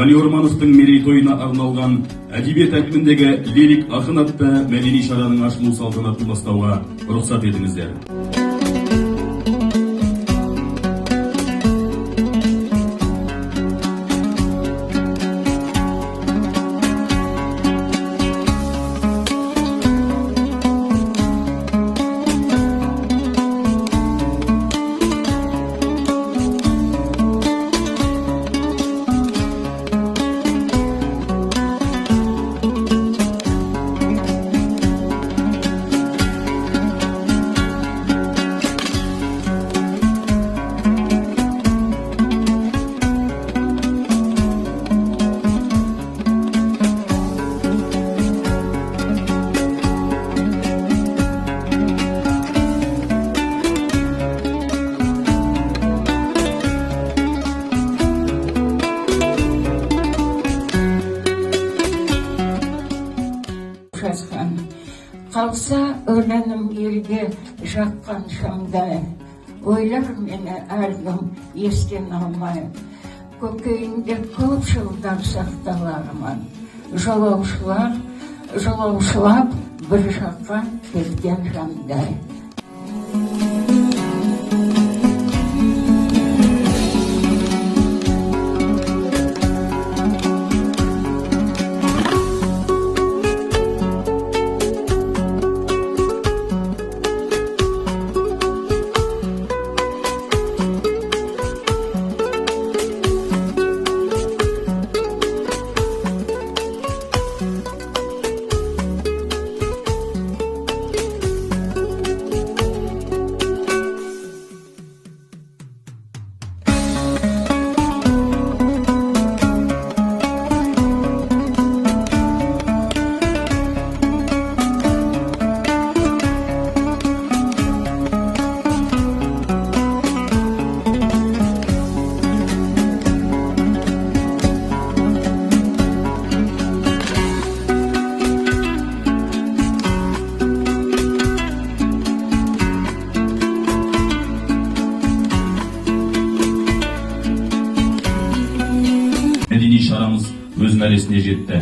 Ғани Ормановтың мерейтойына арналған әдебиет әлеміндегі лирик ақын атты мәдени шараның ашылу салтанатын бастауға рұқсат етіңіздер. Қалса өлеңім елге жаққан шамдай, ойлар мені әркім естен алмай, көкейінде көп жылдар сақталарман. Жолаушылап бір жаққа кеткен жандай. Мәдени шарамыз өз мәресіне жетті.